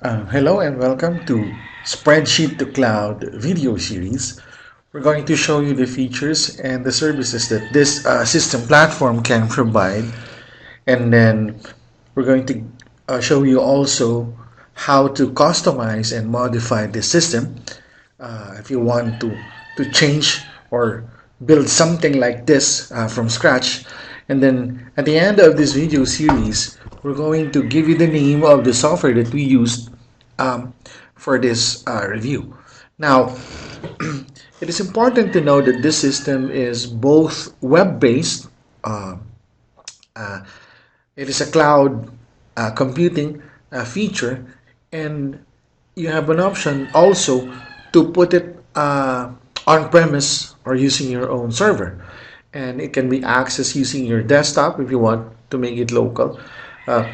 Hello and welcome to Spreadsheet to Cloud video series. We're going to show you the features and the services that this system platform can provide, and then we're going to show you also how to customize and modify the system if you want to change or build something like this from scratch. And then at the end of this video series, we're going to give you the name of the software that we used um, for this review. Now, it is important to know that this system is both web-based. Uh, uh, it is a cloud computing feature, and you have an option also to put it on premise or using your own server, and it can be accessed using your desktop if you want to make it local. Uh,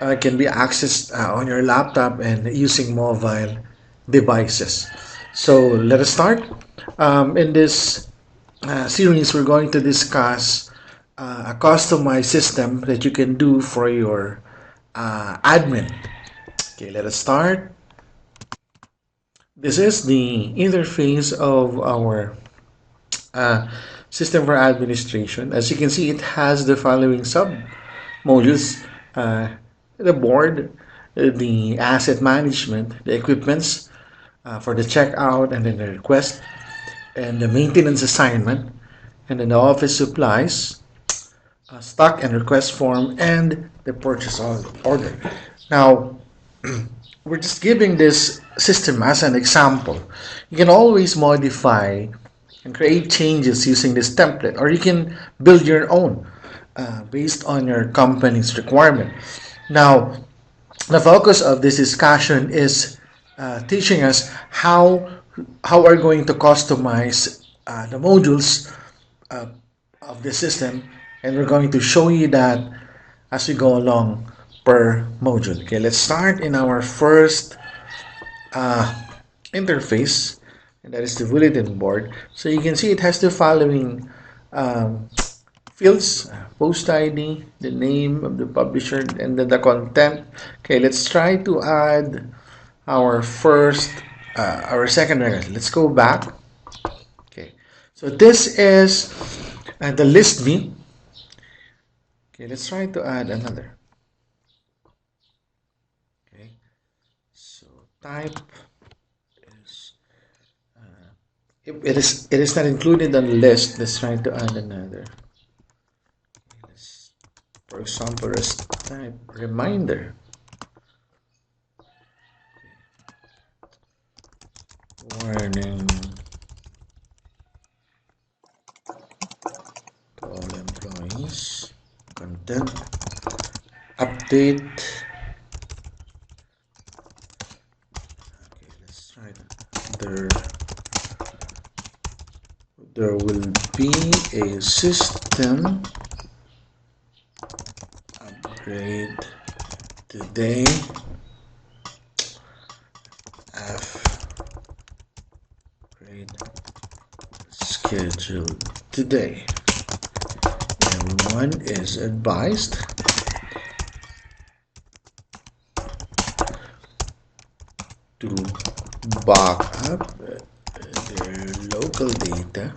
it can be accessed on your laptop and using mobile devices. So let us start. In this series, we're going to discuss a customized system that you can do for your admin. Okay, let us start. This is the interface of our uh, system for administration. As you can see, it has the following sub modules: the board, the asset management, the equipments for the checkout, and then the request, and the maintenance assignment, and then the office supplies, stock and request form, and the purchase order. Now, we're just giving this system as an example. You can always modify and create changes using this template, or you can build your own based on your company's requirement. Now, the focus of this discussion is teaching us how we're going to customize the modules uh, of the system, and we're going to show you that as we go along per module. Okay, let's start in our first uh, interface, and that is the bulletin board. So you can see it has the following um, fields: post ID, the name of the publisher, and then the content. Okay, let's try to add our second record. Let's go back. Okay, so this is the list view. Okay, let's try to add another. Okay, so type is it is not included on the list. Let's try to add another. Let's, for example, let's type reminder. Warning to all employees. Content update. Okay, let's try that. There will be a system upgrade today. Upgrade scheduled today. Everyone is advised to back up their local data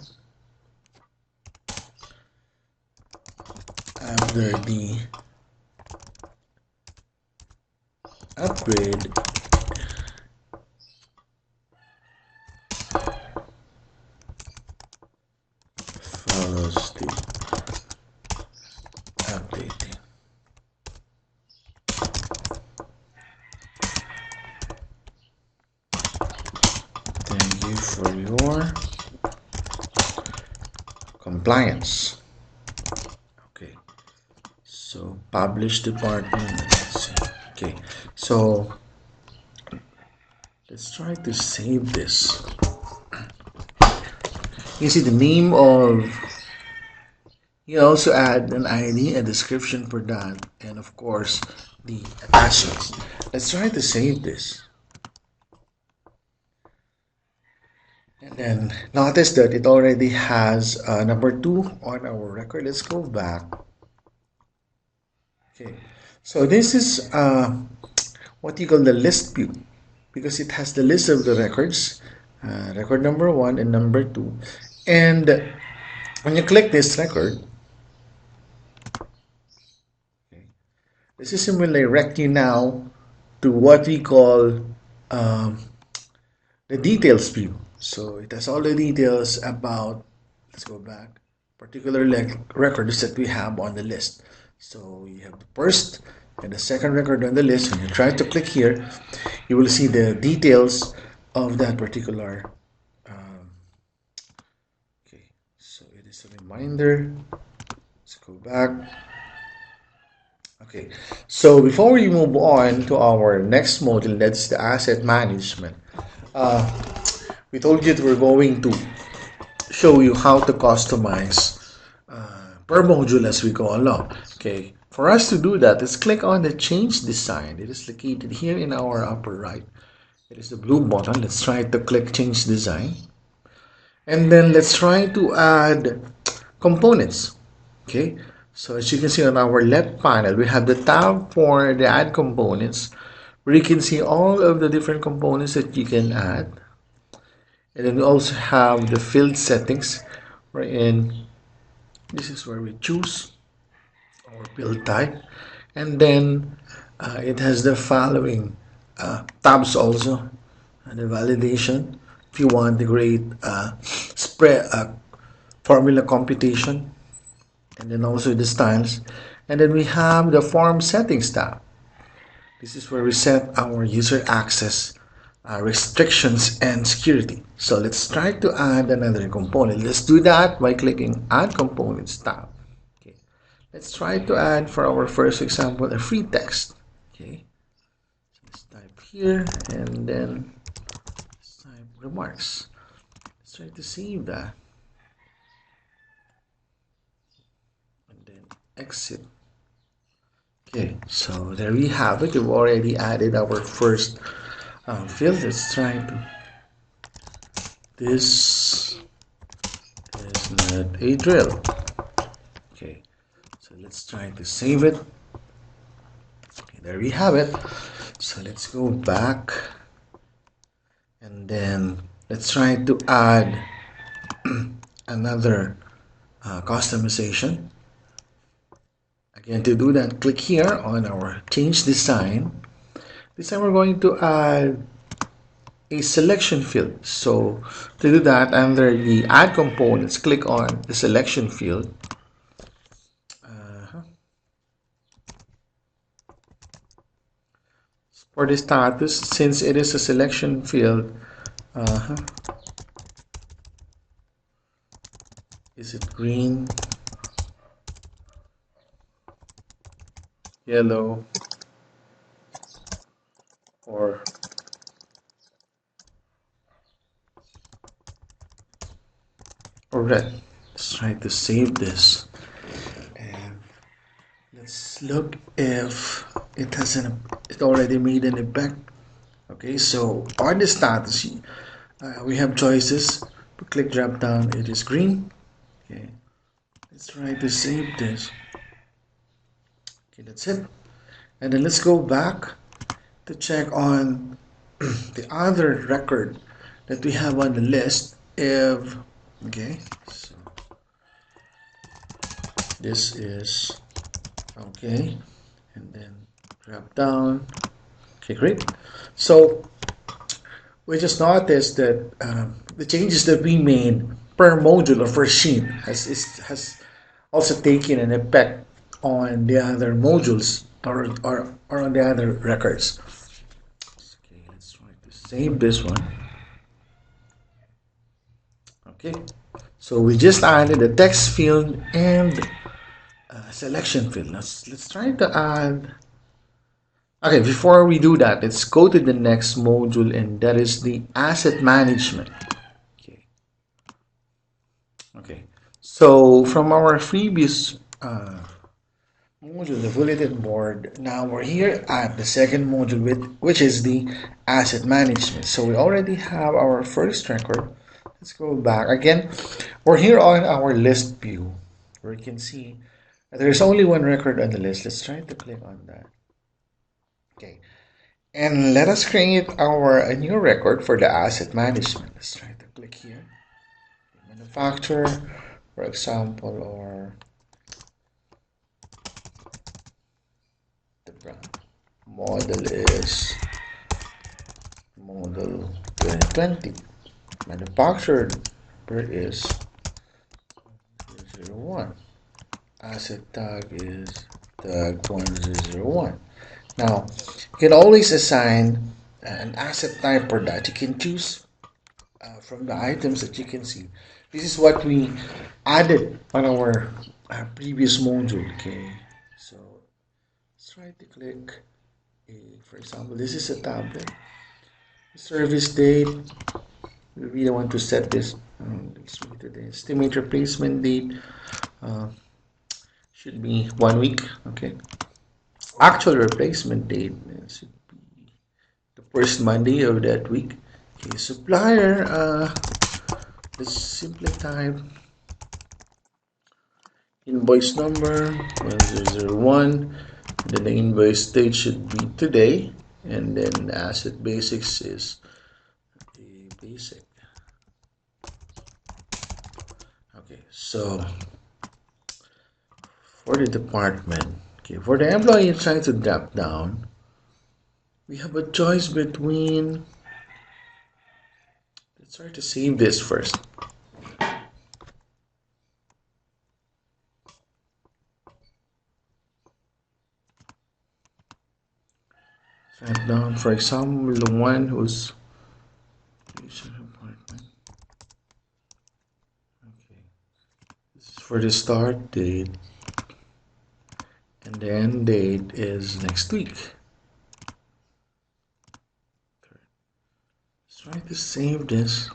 after the upgrade follows the updating. Thank you for your compliance. Okay, so publish department. Okay, so let's try to save this. You see the name of, you also add an ID, a description for that, and of course the attachments. Let's try to save this. And then notice that it already has number 2 on our record. Let's go back. Okay, so this is what you call the list view, because it has the list of the records, record number 1 and number 2. And when you click this record, okay, the system will direct you now to what we call um, the details view. So it has all the details about, let's go back, particular records that we have on the list. So you have the first and the second record on the list. When you try to click here, you will see the details of that particular. Okay, so it is a reminder. Let's go back. Okay, so before we move on to our next module, that's the asset management. Uh, we told you that we're going to show you how to customize per module as we go along. Okay, for us to do that, let's click on the change design. It is located here in our upper right. It is the blue button. Let's try to click change design, and then let's try to add components. Okay, so as you can see on our left panel, we have the tab for the add components, where you can see all of the different components that you can add. And then we also have the field settings, wherein this is where we choose our field type. And then it has the following tabs also, and the validation, if you want the great spread formula computation, and then also the styles. And then we have the form settings tab. This is where we set our user access restrictions and security. So let's try to add another component. Let's do that by clicking add components tab. Okay. Let's try to add, for our first example, a free text. Okay. So let's type here and then let's type remarks. Let's try to save that. And then exit. Okay, so there we have it. We've already added our first field. Let's try to. This is not a drill. Okay, so let's try to save it. Okay, there we have it. So let's go back, and then let's try to add another customization. Again, to do that, click here on our change design. This time we're going to add a selection field. So to do that, under the add components, click on the selection field. For the status, since it is a selection field, is it green, yellow, or red? Let's try to save this, and let's look if it has it already made an effect. Okay, so on the status, we have choices. Click drop down, it is green. Okay, let's try to save this. Okay, that's it. And then let's go back to check on the other record that we have on the list. If okay, so this is okay, and then drop down. Okay, great. So we just noticed that the changes that we made per module or per sheet has also taken an effect on the other modules or on the other records. Okay, let's try to save this one. Okay, so we just added a text field and a selection field. Let's try to add. Okay, before we do that, let's go to the next module, and that is the asset management. Okay. Okay. So from our previous module, the bulletin board, now we're here at the second module, which is the asset management. So we already have our first record. Let's go back again. We're here on our list view, where you can see there's only one record on the list. Let's try to click on that. Okay, And let us create a new record for the asset management. Let's try to click here. Manufacturer, for example, or the brand. Model is model 2020. Manufacturer is 001. Asset tag is tag 1001. Now, you can always assign an asset type for that. You can choose from the items that you can see. This is what we added on our previous module. Okay, so let's try to click. For example, this is a tablet. Service date. We really want to set this. Today. Estimate replacement date should be 1 week. Okay. Actual replacement date should be the first Monday of that week. Okay. Supplier. Let's simply type invoice number 1001. Then the invoice date should be today, and then asset basics is the basic. Okay, so for the department, okay, for the employee trying to drop down, we have a choice between. Let's try to save this first. Drop down, for example, the one who's department. Okay, this is for the start date. And the end date is next week. Let's try to save this.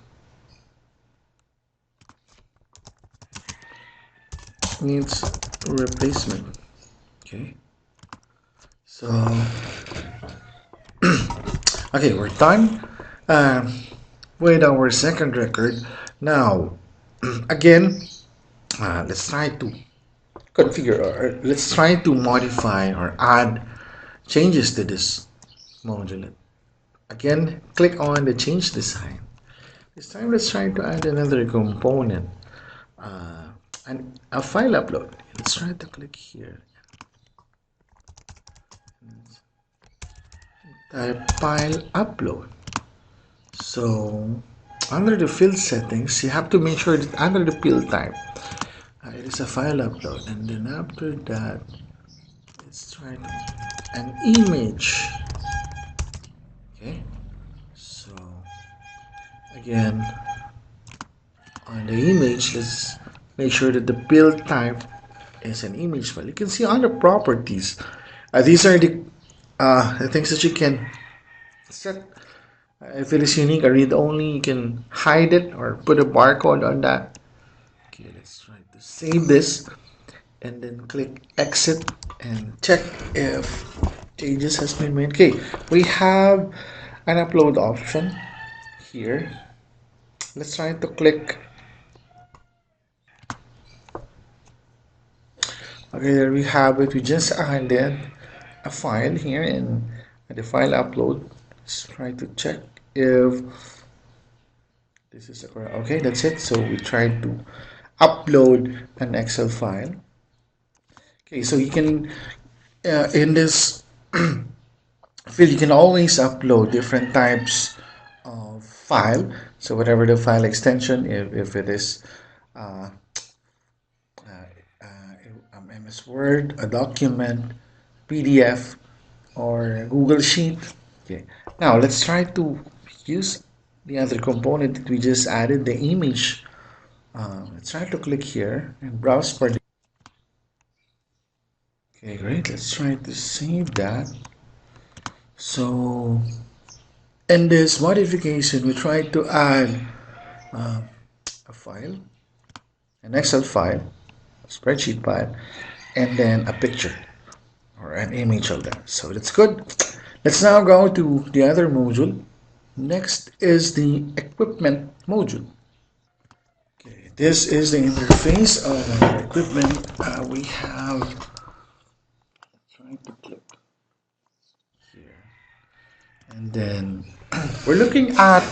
Needs replacement. Okay. So, okay, we're done with our second record. Now, again, let's try to configure, or let's try to modify or add changes to this module. Again, click on the change design. This time let's try to add another component and a file upload. Let's try to click here. Type file upload. So under the field settings, you have to make sure that under the field type it is a file upload, and then after that let's try an image. Okay, so again on the image, let's make sure that the build type is an image file. You can see under properties, these are the things that you can set. If it is unique or read only, you can hide it or put a barcode on that. Okay, let's try to save this and then click exit and check if changes has been made. Okay, we have an upload option here. Let's try to click. Okay, there we have it. We just added a file here in the file upload. Let's try to check if this is correct. Okay, that's it. So we tried to upload an Excel file. Okay, so you can in this field you can always upload different types of file. So whatever the file extension, if it is MS Word, a document, PDF, or Google Sheet. Okay, now let's try to use the other component that we just added, the image. Let's try to click here and browse for the. Okay, great. Let's try to save that. So in this modification, we try to add a file, an Excel file, a spreadsheet file, and then a picture or an image of that. So that's good. Let's now go to the other module. Next is the equipment module. Okay, this is the interface of our equipment. We have, trying to click here. And then we're looking at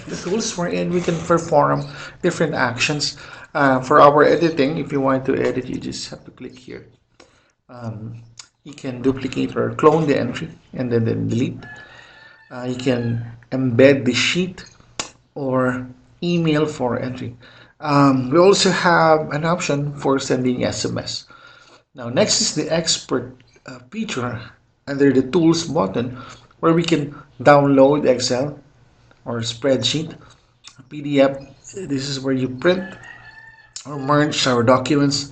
the tools wherein we can perform different actions. For our editing, if you want to edit, you just have to click here. You can duplicate or clone the entry and then delete. You can embed the sheet or email for entry. We also have an option for sending SMS. Now, next is the export feature under the tools button where we can download Excel or spreadsheet, PDF. This is where you print or merge our documents,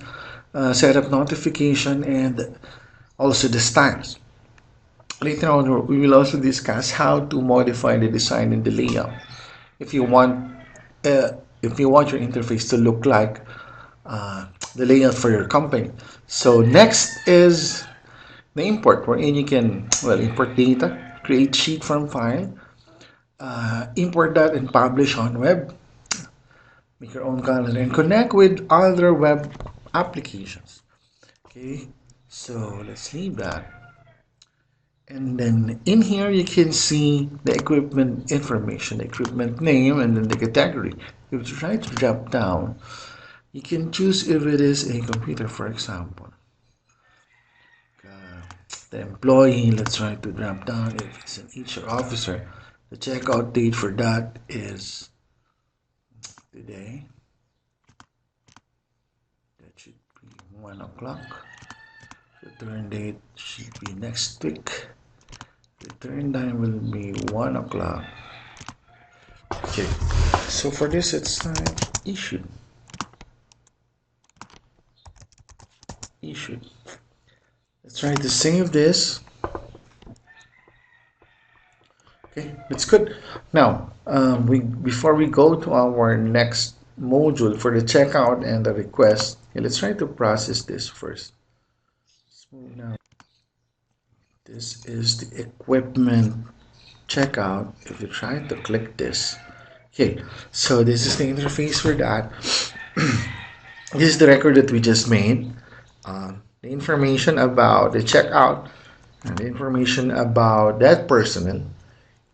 set up notification, and also the styles. Later on, we will also discuss how to modify the design and the layout. If you want, if you want your interface to look like uh, the layout for your company. So next is the import, wherein you can import data, create sheet from file, import that and publish on web, make your own calendar, and connect with other web applications. Okay, so let's leave that. And then in here you can see the equipment information, the equipment name, and then the category. If you try to drop down, you can choose if it is a computer, for example. The employee, let's try to drop down if it's an HR officer. The checkout date for that is today. That should be 1 o'clock. Return date should be next week. Return time will be 1 o'clock. Okay, so for this it's issued. Issued. Let's try to save this. Okay, that's good. Now, before we go to our next module for the checkout and the request, okay, let's try to process this first. So now, this is the equipment checkout. If you try to click this, okay, so this is the interface for that. This is the record that we just made. The information about the checkout and the information about that personnel,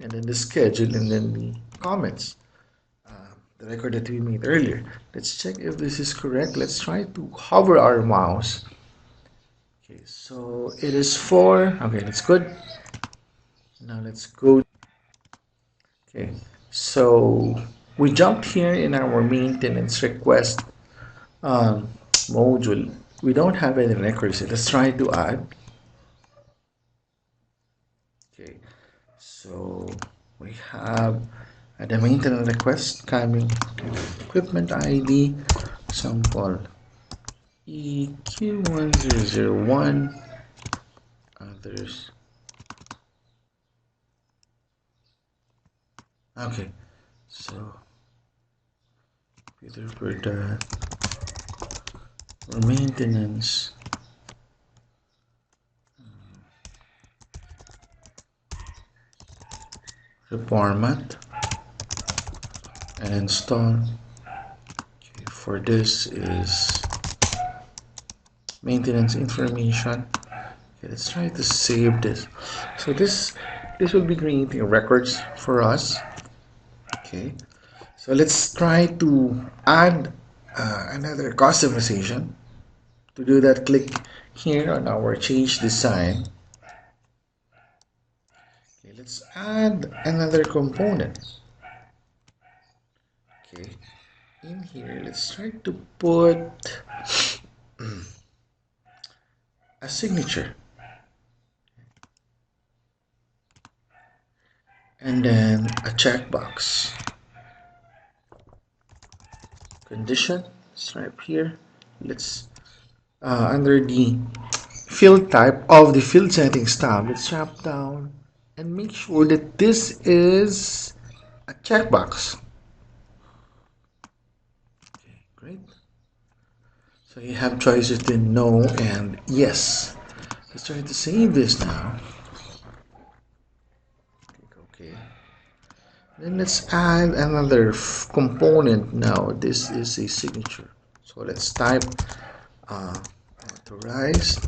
and then the schedule, and then the comments, the record that we made earlier. Let's check if this is correct. Let's try to hover our mouse. Okay, so it is 4. Okay, that's good. Now let's go. Okay, so we jumped here in our maintenance request module. We don't have any records. Let's try to add. Okay, so we have the maintenance request coming to equipment ID sample EQ1001 others. Okay, so Peter for that for maintenance. Reformat and install. Okay, for this is maintenance information. Okay, let's try to save this. So this will be creating records for us. Okay, so let's try to add another customization. To do that, click here on our change design. Okay, let's add another component. Okay, in here, let's try to put a signature. And then a checkbox. Condition, stripe here. Let's under the field type of the field settings tab, let's drop down and make sure that this is a checkbox. Okay, great. So you have choices to no and yes. Let's try to save this now. Click OK. Then let's add another component now. This is a signature. So let's type authorized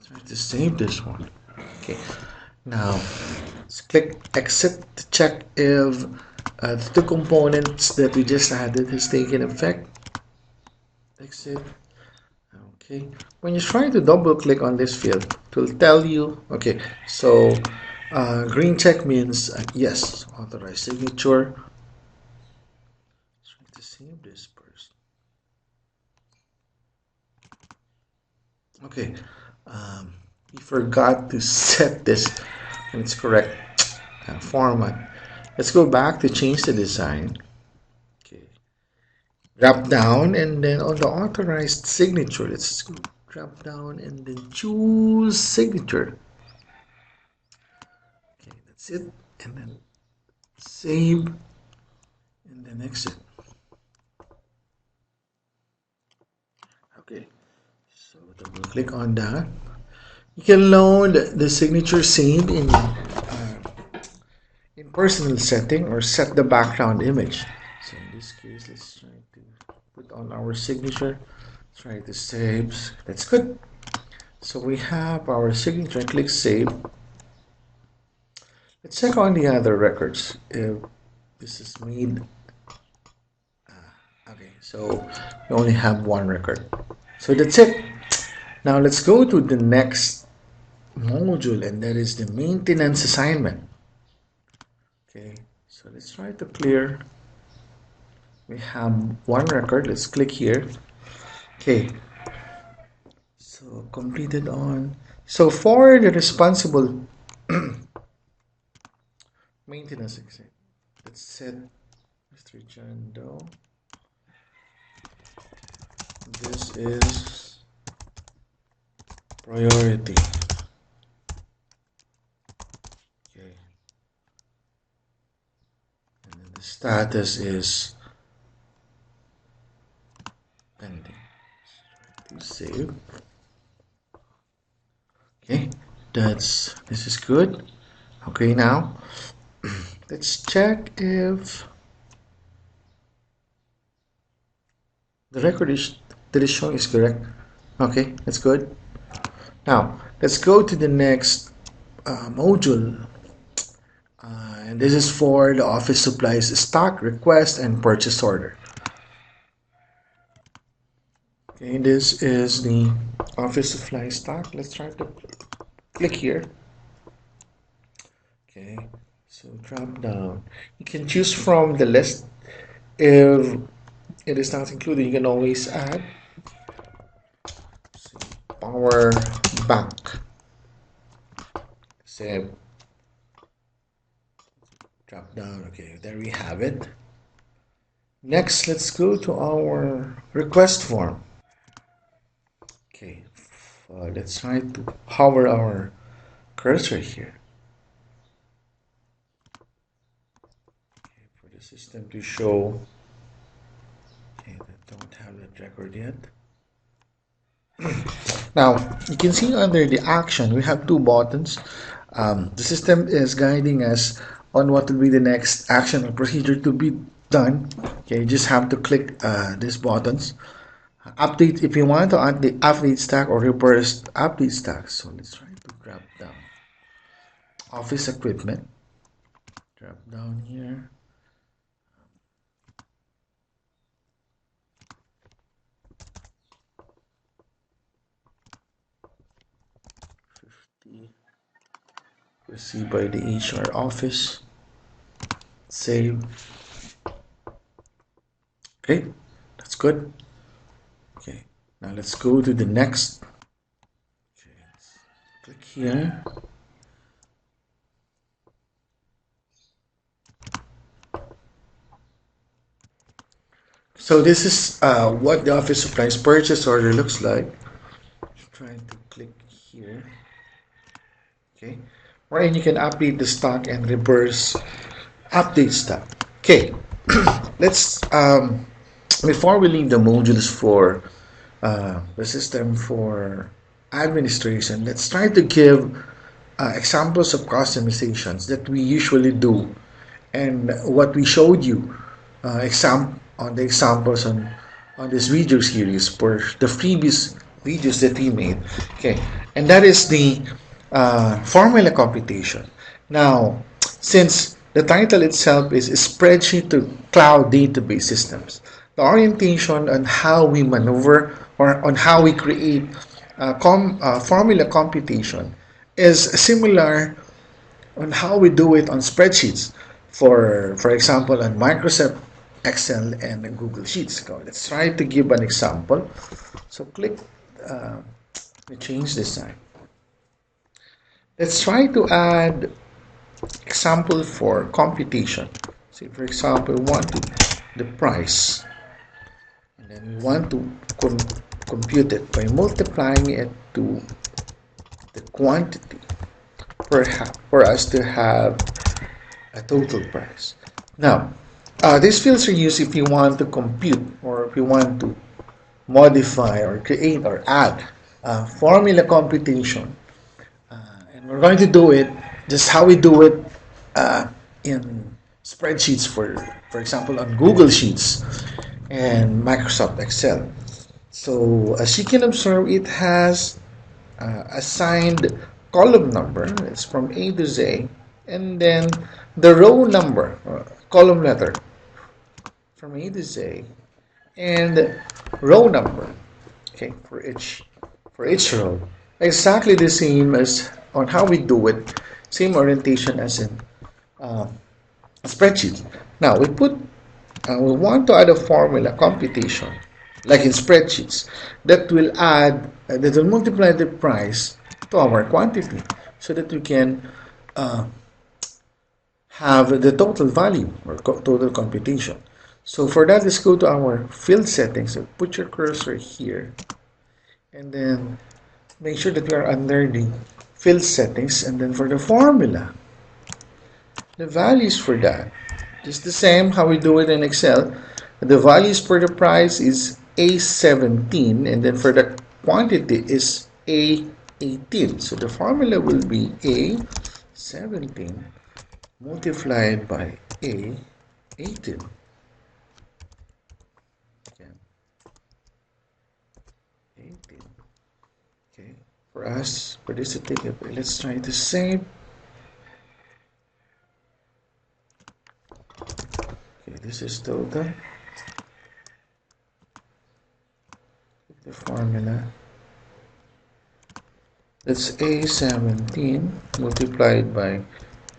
Try to save this one. Okay. Now, let's click exit to check if the two components that we just added has taken effect. Exit. Okay. When you try to double click on this field, it will tell you, okay, so green check means yes, authorized signature. Try to save this first. Okay. We forgot to set this in its correct format. Let's go back to change the design. Okay. Drop down and then on the authorized signature, let's go drop down and then choose signature. Okay, that's it. And then save and then exit. Okay, so double click on that. You can load the signature saved in personal setting or set the background image. So in this case, let's try to put on our signature. Try to save. That's good. So we have our signature. Click save. Let's check on the other records if this is made. Okay, so we only have one record. So that's it. Now let's go to the next module, and that is the maintenance assignment. Okay, so let's try to clear. We have one record. Let's click here. Okay, so completed on. So for the responsible maintenance exam, let's set Mr. John Doe. This is priority. Okay, and then the status is pending. Save. Okay, this is good. Okay, now let's check if the record that is showing is correct. Okay, that's good. Now let's go to the next module, and this is for the office supplies stock request and purchase order. Okay, this is the office supply stock. Let's try to click here. Okay, so drop down. You can choose from the list. If it is not included, you can always add power bank. Save. Drop down. Okay, there we have it. Next, let's go to our request form. Okay, let's try to hover our cursor here. Okay, for the system to show. Okay, I don't have that record yet. Now, you can see under the action, we have two buttons. The system is guiding us on what will be the next action or procedure to be done. Okay, you just have to click these buttons. Update, if you want to add the update stack or reverse update stack. So let's try to drop down office equipment. Drop down here. Received by the HR office. Save. Okay, that's good. Okay, now let's go to the next. Okay, click here. So this is what the office supplies purchase order looks like. Trying to click here. Okay, wherein you can update the stock and reverse update stock. Okay, let's before we leave the modules for the system for administration, let's try to give examples of customizations that we usually do and what we showed you on the examples on this video series for the freebies videos that we made. Okay, and that is the formula computation. Now, since the title itself is Spreadsheet to Cloud Database Systems, the orientation on how we maneuver or on how we create formula computation is similar on how we do it on spreadsheets. For example, on Microsoft Excel and Google Sheets. So let's try to give an example. So click change this side. Let's try to add example for computation. Say for example, we want the price, and then we want to compute it by multiplying it to the quantity for us to have a total price. Now, these fields are used if you want to compute or if you want to modify or create or add formula computation. And we're going to do it just how we do it in spreadsheets, for example, on Google Sheets and Microsoft Excel. So as you can observe, it has assigned column number. It's from A to Z, and then the row number, column letter from A to Z, and row number. Okay, for each row, exactly the same as on how we do it. Same orientation as in spreadsheet. Now we want to add a formula computation like in spreadsheets that will multiply the price to our quantity so that we can have the total value or total computation. So for that, let's go to our field settings. So put your cursor here and then make sure that we are under the field settings, and then for the formula, the values for that, just the same how we do it in Excel. The values for the price is A17, and then for the quantity is A18. So the formula will be A17 multiplied by A18. Okay, for us, for this to take it, let's try to save. Okay, this is total. The formula. That's A17 multiplied by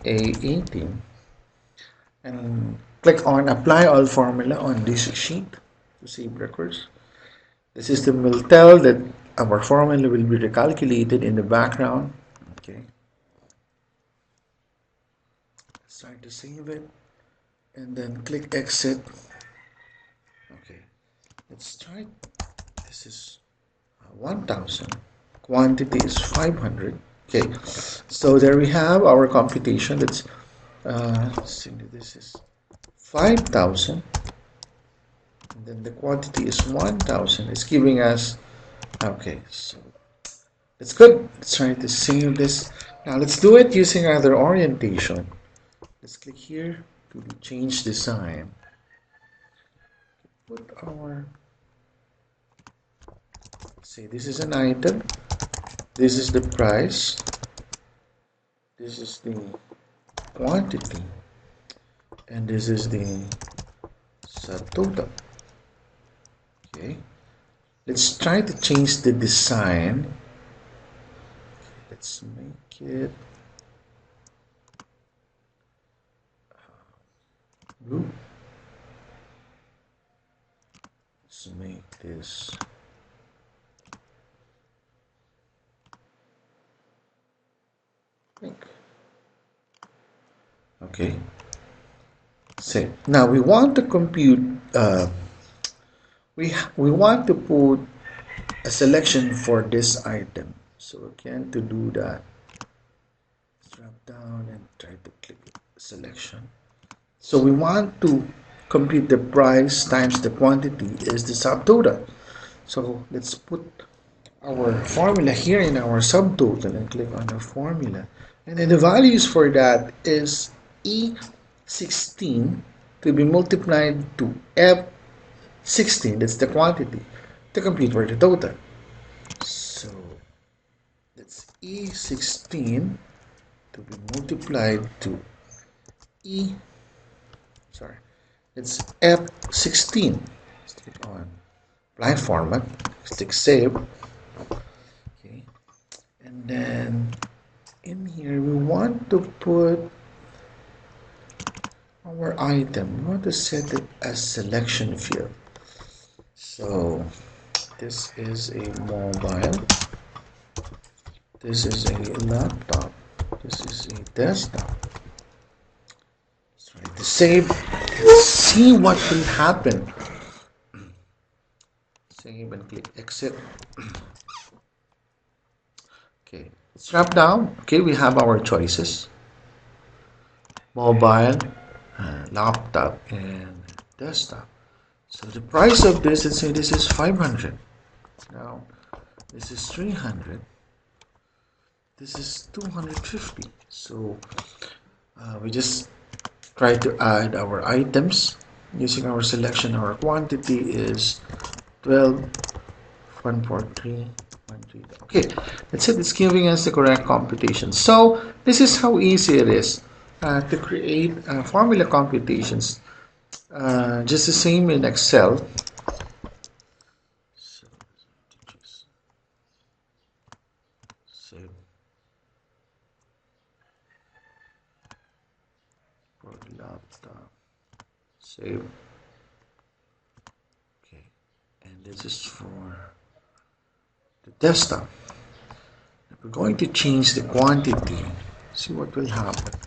A18. And click on Apply All Formula on this sheet to save records. The system will tell that our formula will be recalculated in the background. Okay. Let's try to save it and then click Exit. Okay. Let's try. This is 1000. Quantity is 500. Okay. So there we have our computation. Let's see, this is 5,000. And then the quantity is 1000. It's giving us, okay, so that's good. Let's try to save this. Now let's do it using other orientation. Let's click here to change design. Put our, say this is an item, this is the price, this is the quantity, and this is the subtotal. Okay, let's try to change the design. Let's make it blue. Let's make this pink. Okay. So now we want to compute. We want to put a selection for this item. So again, to do that, drop down and try to click selection. So we want to compute the price times the quantity is the subtotal. So let's put our formula here in our subtotal and click on the formula. And then the values for that is E16 to be multiplied to F16, that's the quantity, to compute for the total. So that's E16 to be multiplied to E, sorry, it's F16. Click on line format, click save. Okay, and then in here we want to put our item. We want to set it as selection field. So this is a mobile, this is a laptop, this is a desktop. Let's try to save and see what will happen. Save and click exit. Okay, let's drop down. Okay, we have our choices: mobile, laptop, and desktop. So the price of this, let's say this is 500. Now this is 300. This is 250. So we just try to add our items using our selection. Our quantity is 12, 143, 130. Okay, that's it. It's giving us the correct computation. So this is how easy it is to create formula computations. Just the same in Excel. So just save for laptop. Save. Okay, and this is for the desktop. If we're going to change the quantity, see what will happen.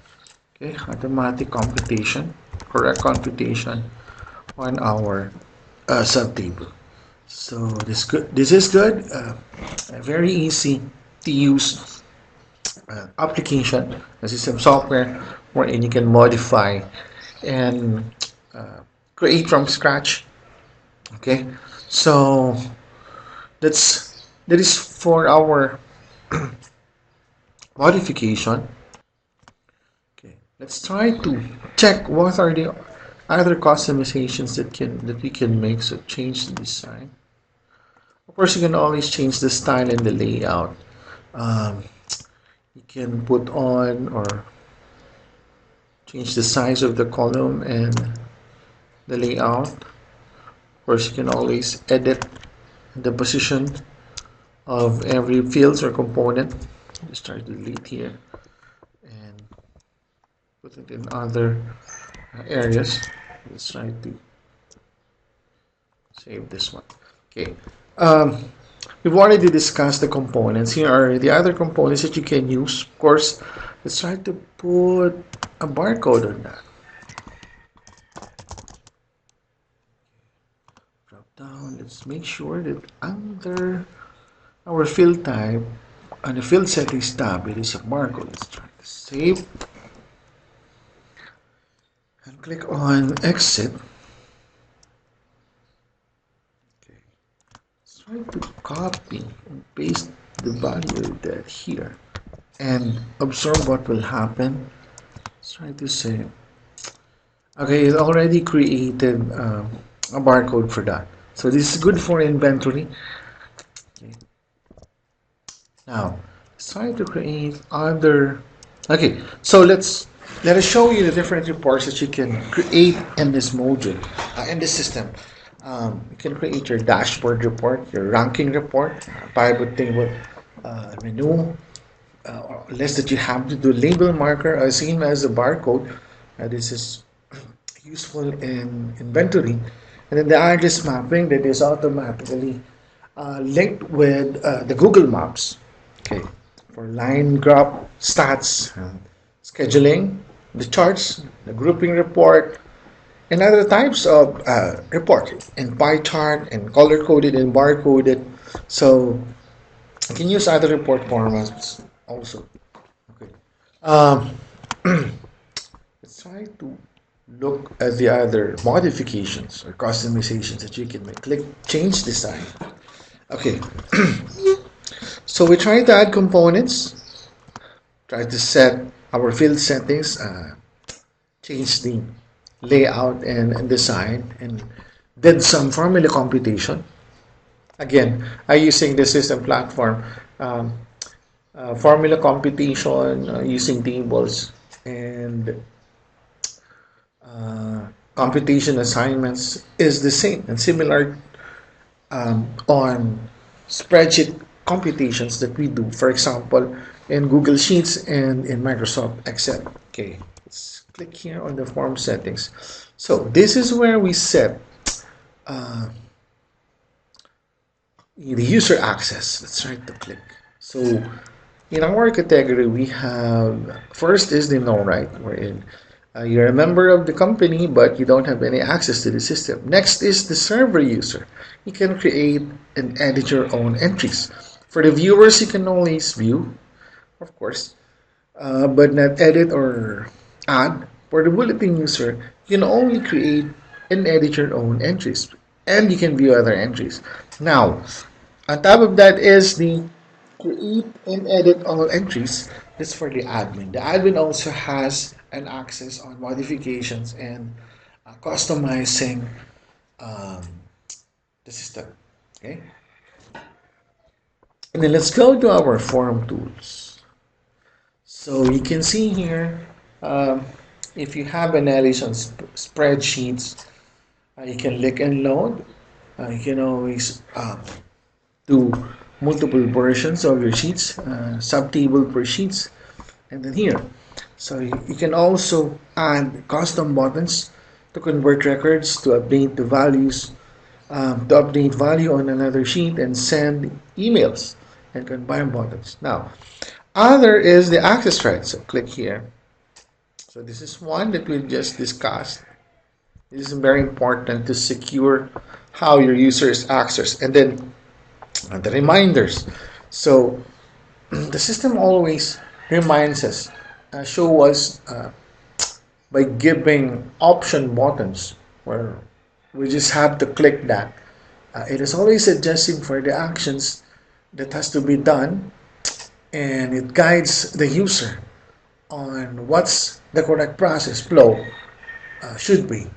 Okay, automatic computation, correct computation on our subtable. So this is good. Very easy to use application, a system software wherein you can modify and create from scratch. Okay, so that is for our modification. Okay, let's try to check what are the other customizations that we can make. So change the design. Of course, you can always change the style and the layout. You can put on or change the size of the column and the layout. Of course, you can always edit the position of every fields or component. Just try to delete here and put it in other areas. Let's try to save this one. Okay, we've already discussed the components. Here are the other components that you can use. Of course, let's try to put a barcode on that. Drop down. Let's make sure that under our field type on the field settings tab, it is a barcode. Let's try to save and click on exit. Okay. Let's try to copy and paste the value of that here and observe what will happen. Let's try to save. Okay, it already created a barcode for that. So this is good for inventory. Okay. Now let's try to create other. Okay, so let us show you the different reports that you can create in this module, in this system. You can create your dashboard report, your ranking report, pivot table, menu, list that you have to do, label marker, same as a barcode. This is useful in inventory, and then the address mapping that is automatically linked with the Google Maps. Okay, for line graph, stats, scheduling, the charts, the grouping report, and other types of report, and pie chart, and color coded and bar coded. So you can use other report formats also. Okay. Let's try to look at the other modifications or customizations that you can make. Click change design. Okay. So we try to add components, try to set our field settings, change the layout and design, and did some formula computation. Again, using the system platform, um, formula computation using tables and uh, computation assignments is the same and similar on spreadsheet computations that we do, for example, in Google Sheets and in Microsoft Excel. Okay, let's click here on the form settings. So this is where we set uh, the user access. Let's right to click. So in our category, we have first is the no right, wherein you're a member of the company, but you don't have any access to the system. Next is the server user. You can create and edit your own entries. For the viewers, you can always view, of course, but not edit or add. For the bulletin user, you can only create and edit your own entries, and you can view other entries. Now, on top of that is the create and edit all entries. That's for the admin. The admin also has an access on modifications and customizing um, the system. Okay, and then let's go to our form tools. So you can see here, um, if you have analysis on spreadsheets, you can click and load. You can always do multiple versions of your sheets, subtable per sheets, and then here. So you can also add custom buttons to convert records, to update the values, to update value on another sheet, and send emails and combine buttons. Now, other is the access rights. So click here. So this is one that we just discussed. This is very important to secure how your user is accessed. And then the reminders. So the system always reminds us, show us by giving option buttons where we just have to click that. It is always suggesting for the actions that has to be done, and it guides the user on what's the correct process flow should be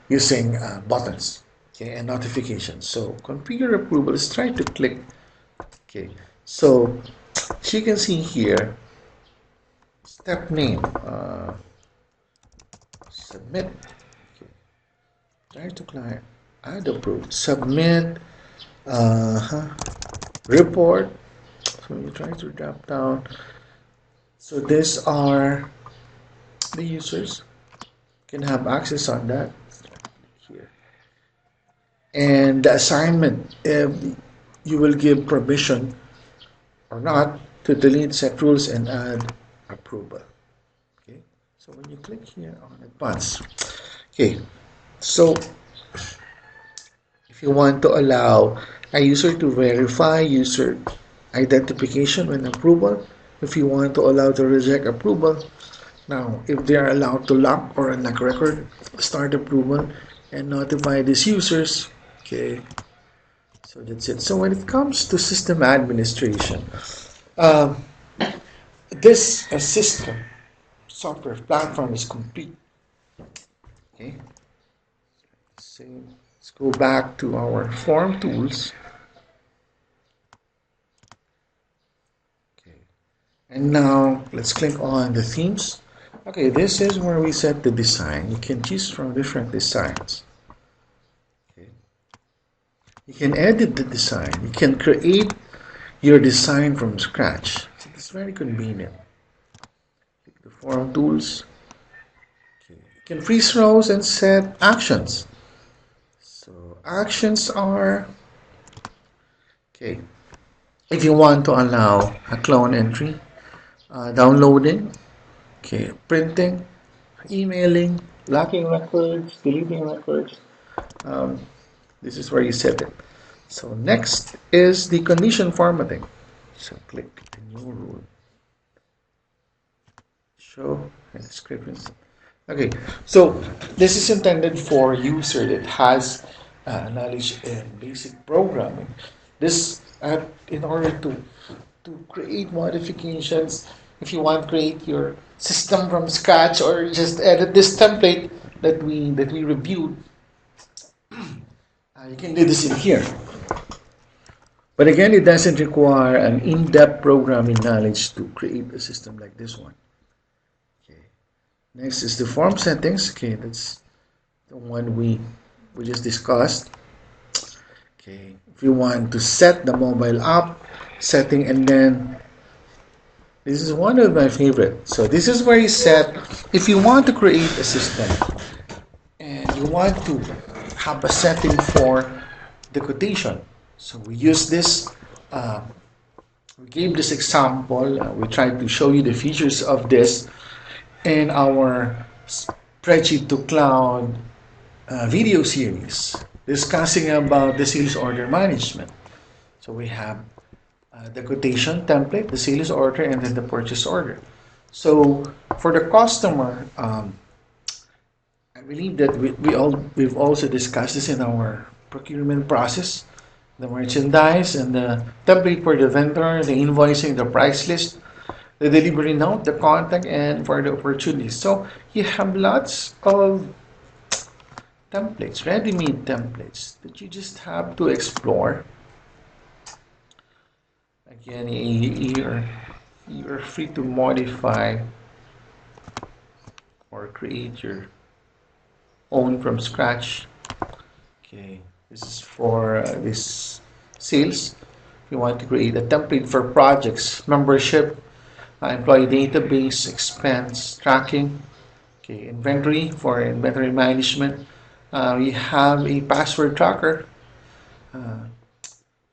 using buttons, okay, and notifications. So configure approval. Let's try to click. Okay, so you can see here step name, submit. Okay. Try to client, add approved, submit, report. So you try to drop down. So these are the users can have access on that here. And the assignment, if you will give permission or not to delete set rules and add approval. Okay, so when you click here on advanced, okay, so if you want to allow a user to verify user identification when approval, if you want to allow to reject approval, now if they are allowed to lock or unlock record, start approval and notify these users. Okay, so that's it. So when it comes to system administration, this system software platform is complete. Okay, so let's go back to our form tools. Okay, and now let's click on the themes. Okay, this is where we set the design. You can choose from different designs. Okay, you can edit the design. You can create your design from scratch. So it's very convenient. Click the form tools. Okay. You can freeze rows and set actions. So actions are, okay, if you want to allow a clone entry, downloading, okay, printing, emailing, locking records, deleting records. This is where you set it. So next is the condition formatting. So click the new rule. Show and descriptions. Okay, so this is intended for user that has knowledge in basic programming. This in order to create modifications. If you want to create your system from scratch or just edit this template that we reviewed, you can do this in here. But again, it doesn't require an in-depth programming knowledge to create a system like this one. Okay. Next is the form settings. Okay, that's the one we just discussed. Okay, if you want to set the mobile app setting, and then this is one of my favorite. So this is where you set, if you want to create a system and you want to have a setting for the quotation. So we use this, we gave this example, we tried to show you the features of this in our Spreadsheet to Cloud video series discussing about the sales order management. So we have the quotation template, the sales order, and then the purchase order. So for the customer, I believe that we've also discussed this in our procurement process, the merchandise and the template for the vendor, the invoicing, the price list, the delivery note, the contact, and for the opportunities. So you have lots of templates, ready-made templates that you just have to explore. Again, you're free to modify or create your own from scratch. Okay, this is for this sales. If you want to create a template for projects, membership, employee database, expense tracking, okay, inventory for inventory management. We have a password tracker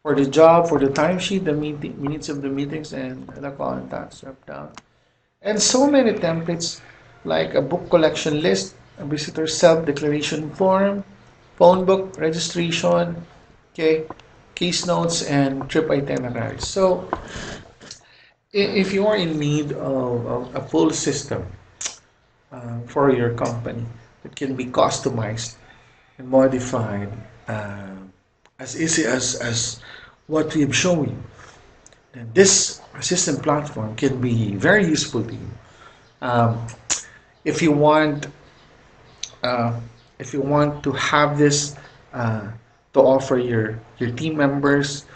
for the job, for the timesheet, the minutes of the meetings, and the contacts drop down. And so many templates like a book collection list, a visitor self-declaration form, phone book registration, okay, case notes, and trip itineraries. So if you are in need of a full system for your company, it can be customized and modified as easy as what we've shown you. And this system platform can be very useful to you. Um, if you want if you want to have this to offer your team members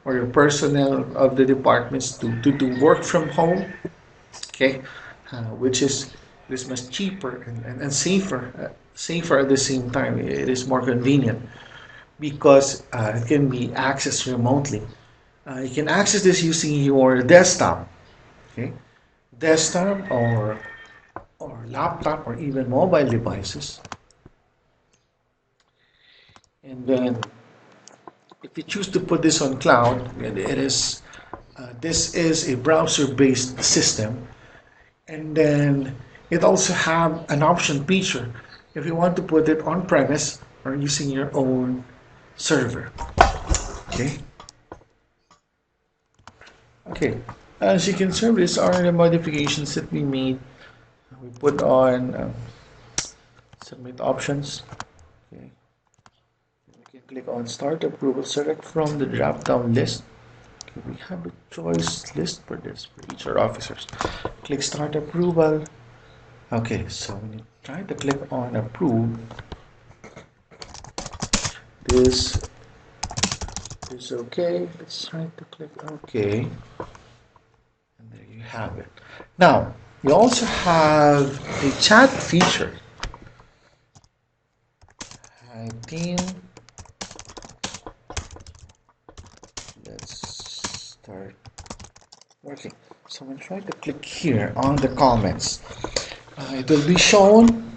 or your personnel of the departments to work from home, okay, which is much cheaper and safer at the same time. It is more convenient because it can be accessed remotely. You can access this using your desktop, okay, desktop or laptop or even mobile devices. And then if you choose to put this on cloud, it is this is a browser-based system, and then it also have an option feature if you want to put it on premise or using your own server. Okay. Okay. As you can see, these are the modifications that we made. We put on submit options. Okay. You can click on start approval, select from the drop down list. Okay, we have a choice list for this for each of our officers. Click start approval. Okay, so when you try to click on approve, this is okay. Let's try to click okay. And there you have it. Now, you also have a chat feature. Hi team. Let's start working. So I'm going to try to click here on the comments. It will be shown,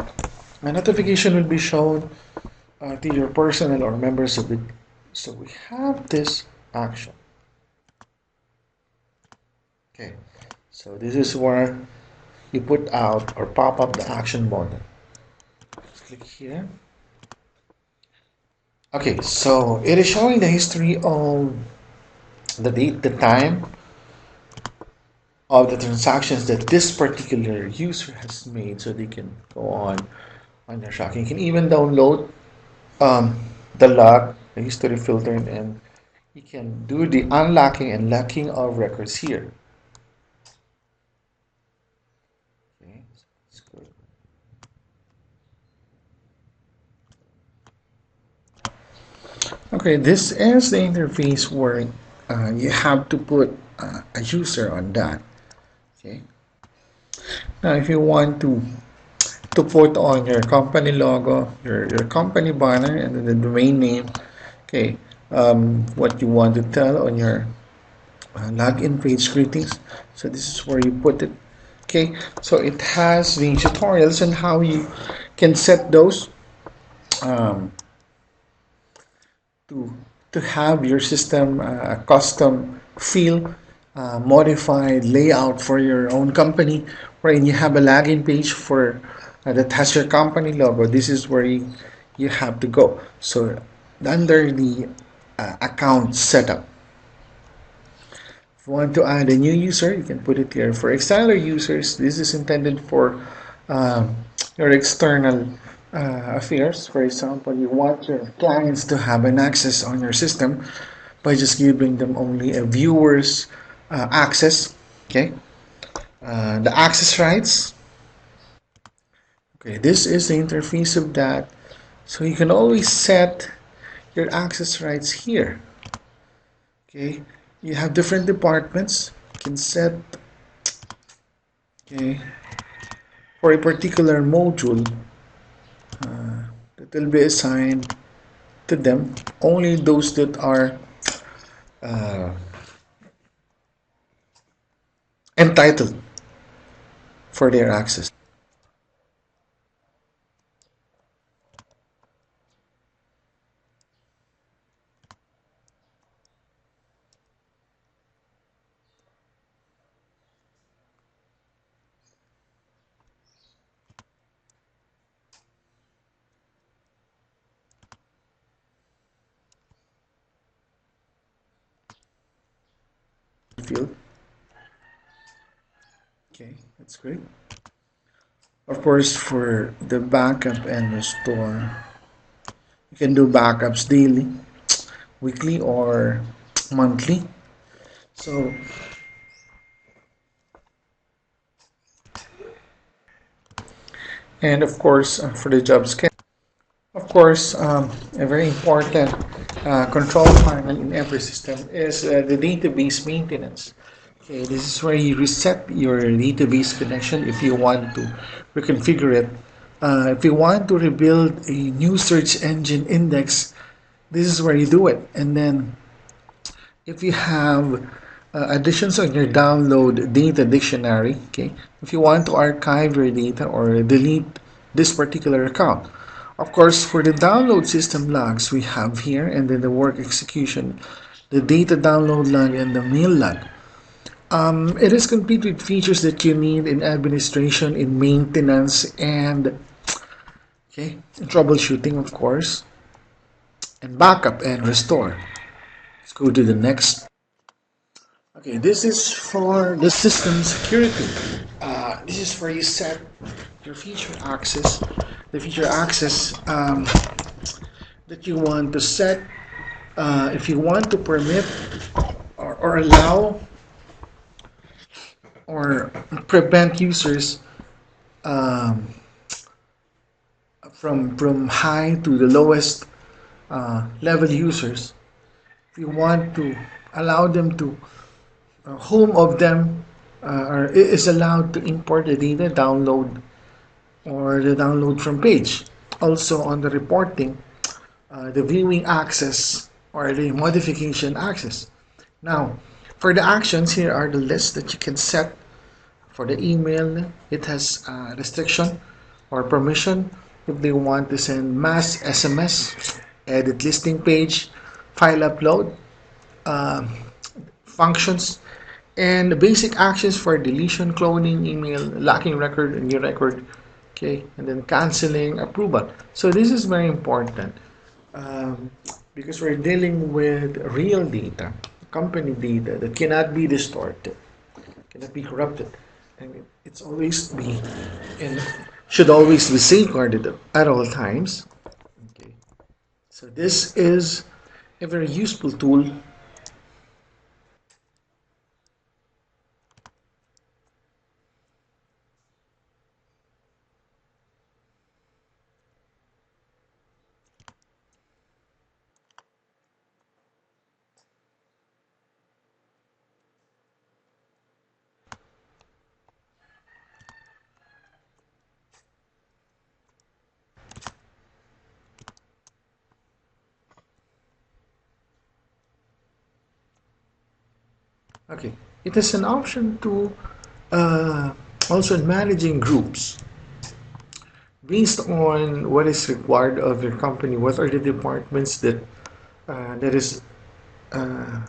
a notification will be shown to your personnel or members of it. So we have this action. Okay, so this is where you put out or pop up the action button. Let's click here. Okay, so it is showing the history of the date, the time of the transactions that this particular user has made, so they can go on their tracking. You can even download the log, the history filter, and you can do the unlocking and locking of records here. Okay, that's good. Okay, this is the interface where you have to put a user on that. Okay. Now, if you want to put on your company logo, your company banner, and then the domain name, okay, what you want to tell on your login page greetings. So this is where you put it. Okay, so it has the tutorials on how you can set those um, to to have your system a custom feel, modified layout for your own company, wherein you have a login page for that has your company logo. This is where you have to go. So under the account setup, if you want to add a new user, you can put it here. For external users, this is intended for um, your external affairs. For example, you want your clients to have an access on your system by just giving them only a viewer's access. Okay, the access rights. Okay, this is the interface of that. So you can always set your access rights here. Okay, you have different departments. You can set, okay, for a particular module that will be assigned to them, only those that are uh, entitled for their access. Field. Okay, that's great. Of course, for the backup and restore, you can do backups daily, weekly, or monthly. So, and of course, for the job schedule. Of course, a very important control panel in every system is the database maintenance. Okay, this is where you reset your database connection if you want to reconfigure it. If you want to rebuild a new search engine index, this is where you do it. And then if you have additions on your download data dictionary, okay, if you want to archive your data or delete this particular account. Of course, for the download system logs we have here, and then the work execution, the data download log, and the mail log. It is complete with features that you need in administration, in maintenance, and okay, troubleshooting, of course, and backup and restore. Let's go to the next. Okay, this is for the system security. This is where you set your feature access, the feature access that you want to set. If you want to permit or allow or prevent users um, from high to the lowest level users, if you want to allow them to whom of them or is allowed to import the data, download, or the download from page. Also on the reporting, the viewing access or the modification access. Now, for the actions, here are the lists that you can set. For the email, it has restriction or permission if they want to send mass SMS, edit listing page, file upload, uh, functions, and basic actions for deletion, cloning, email, locking record, new record, okay, and then canceling, approval. So this is very important um, because we're dealing with real data, company data that cannot be distorted, cannot be corrupted, and it's always be and should always be safeguarded at all times. Okay, so this is a very useful tool. Okay, it is an option to uh, also in managing groups based on what is required of your company. What are the departments that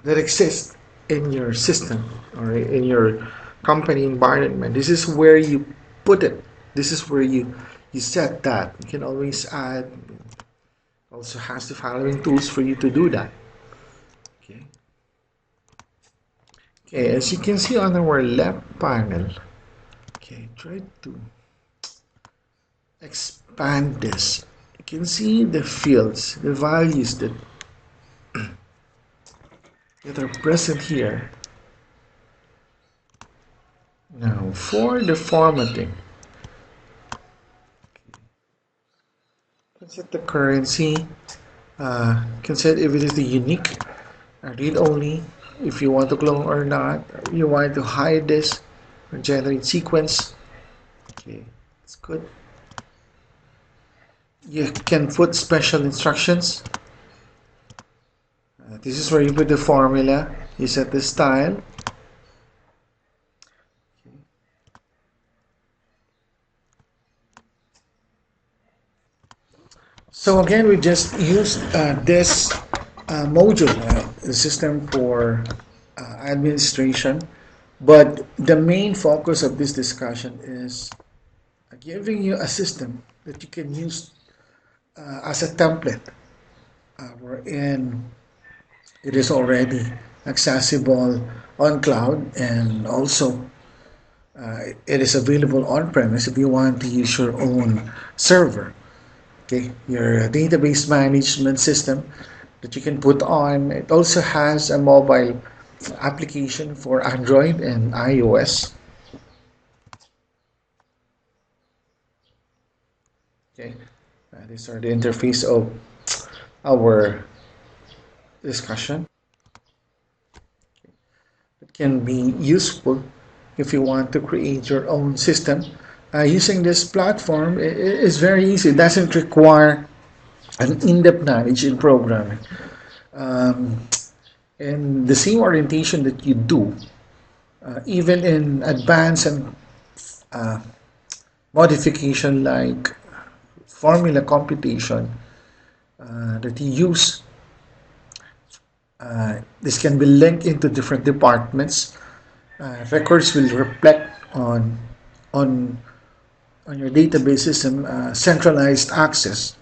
exist in your system or in your company environment? This is where you put it. This is where you set that. You can always add. Also has the following tools for you to do that. Okay. Okay, as you can see on our left panel. Okay, try to expand this. You can see the fields, the values that are present here. Now, for the formatting, you can set the currency. You can set if it is the unique, read only, if you want to clone or not. You want to hide this or generate sequence. Okay, it's good. You can put special instructions. This is where you put the formula. You set the style. So again, we just used this module, the system for administration. But the main focus of this discussion is giving you a system that you can use as a template, wherein it is already accessible on cloud, and also it is available on premise if you want to use your own server. Okay, your database management system that you can put on. It also has a mobile application for Android and iOS. Okay, these are the interface of our discussion. It can be useful if you want to create your own system. Using this platform is very easy. It doesn't require an in-depth knowledge in programming. Um, and the same orientation that you do, even in advanced and uh, modification like formula computation that you use, this can be linked into different departments. Records will reflect on on your database system centralized access.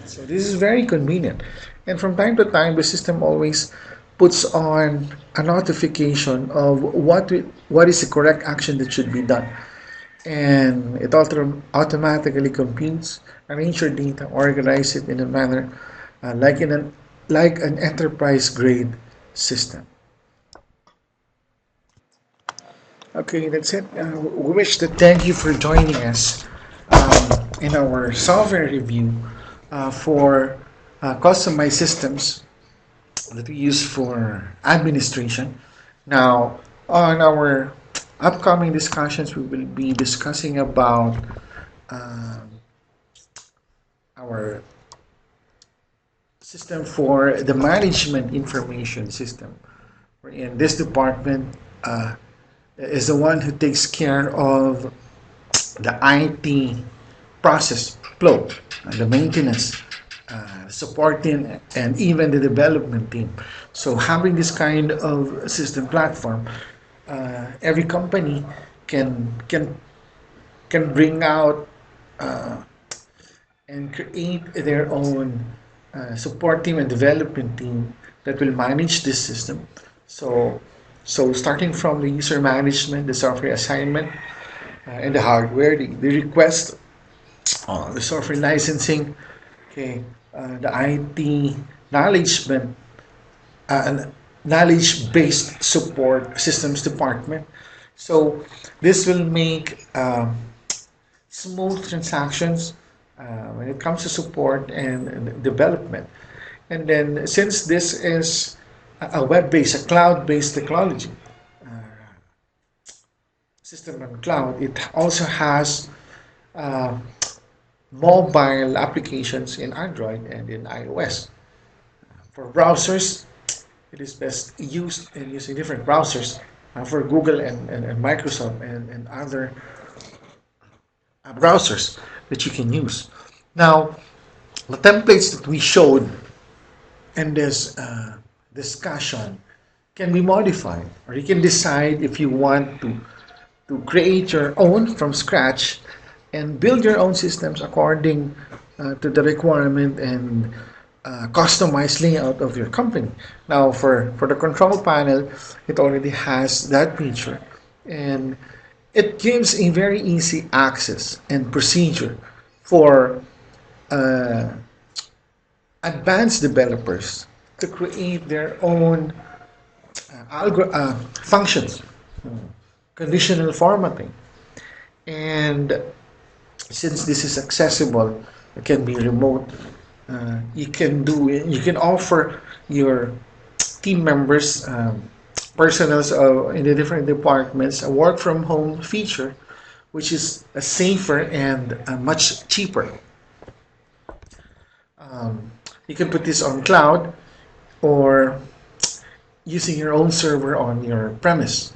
So this is very convenient. And from time to time, the system always puts on a notification of what is the correct action that should be done. And it automatically computes, arrange your data, organize it in a manner like an enterprise grade system. Okay, that's it. We wish to thank you for joining us in our software review for customized systems that we use for administration. Now, on our upcoming discussions, we will be discussing about um, our system for the management information system. In this department is the one who takes care of the IT process flow, the maintenance, support team, and even the development team. So having this kind of system platform, every company can can can bring out uh, and create their own support team and development team that will manage this system. So, so starting from the user management, the software assignment, and the hardware, the request, the software licensing, okay, the IT knowledgement, and knowledge-based support systems department. So this will make smooth transactions when it comes to support and development. And then since this is a web-based, a cloud-based technology system on cloud, it also has uh, mobile applications in Android and in iOS. For browsers, it is best used in using different browsers. for Google and Microsoft and other browsers that you can use. Now, the templates that we showed in this discussion can be modified, or you can decide if you want to create your own from scratch and build your own systems according to the requirement and customized layout of your company. Now, for the control panel, it already has that feature, and it gives a very easy access and procedure for uh, advanced developers to create their own functions, conditional formatting. And since this is accessible, it can be remote. You can offer your team members, personals in the different departments, a work from home feature, which is safer and much cheaper. Um, you can put this on cloud or using your own server on your premise.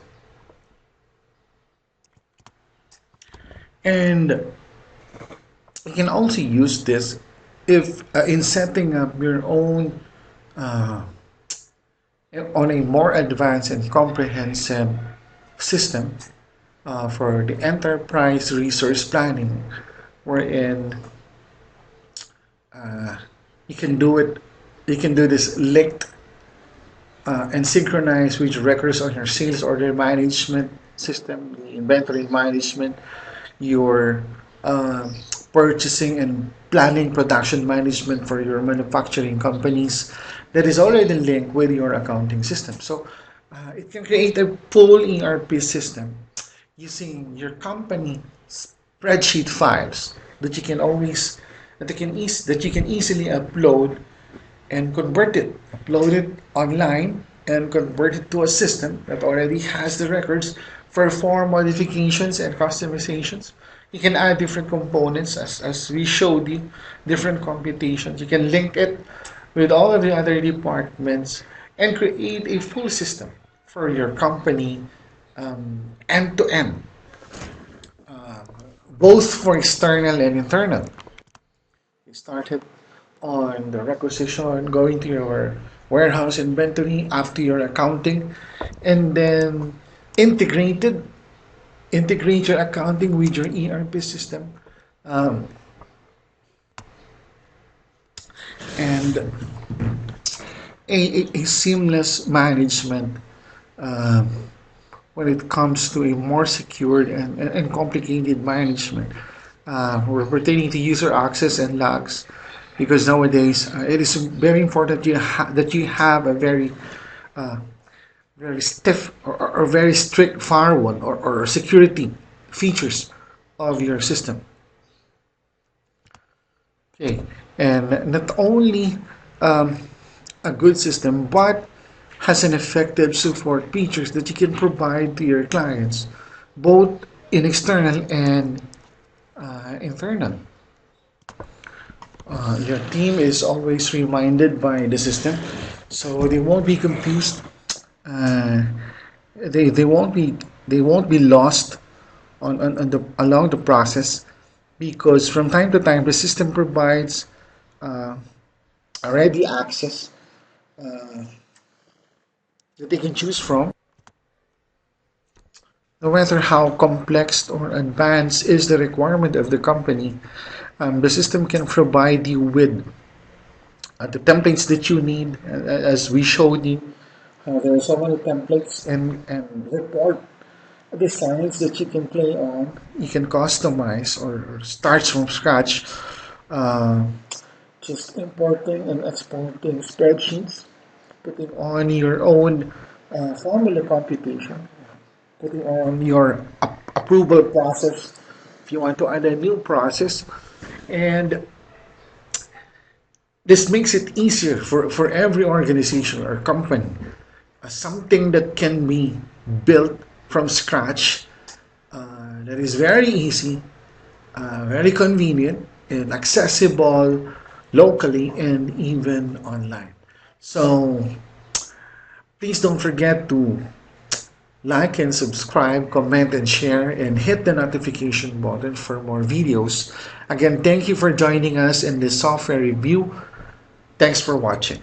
And you can also use this if in setting up your own uh, on a more advanced and comprehensive system for the enterprise resource planning, wherein uh, you can do it. You can do this linked and synchronize with records on your sales order management system, the inventory management, your uh, purchasing and planning production management for your manufacturing companies that is already linked with your accounting system. So it can create a full ERP system using your company spreadsheet files that you can always that you can easily upload and upload it online and convert it to a system that already has the records for form modifications and customizations. You can add different components as we showed you, different computations. You can link it with all of the other departments and create a full system for your company end to end, both for external and internal. You started on the requisition, going to your warehouse inventory, after your accounting, and then integrated integrate your accounting with your ERP system, um, and a seamless management um, when it comes to a more secured and complicated management pertaining to user access and logs, because nowadays it is very important that you have a uh, very stiff or very strict firewall or security features of your system. Okay, and not only um, a good system, but has an effective support features that you can provide to your clients, both in external and internal. Your team is always reminded by the system, so they won't be confused. Uh, they won't be lost on the along the process, because from time to time the system provides uh, a ready access uh, that they can choose from. No matter how complex or advanced is the requirement of the company, the system can provide you with the templates that you need, as we showed you. There are so many templates and report designs that you can play on. You can customize or start from scratch, uh, just importing and exporting spreadsheets, putting on your own formula computation, putting on your approval process if you want to add a new process. And this makes it easier for every organization or company. Something that can be built from scratch, that is very easy, very convenient, and accessible locally and even online. So please don't forget to Like and subscribe, comment and share, and hit the notification button for more videos. Again, thank you for joining us in this software review. Thanks for watching.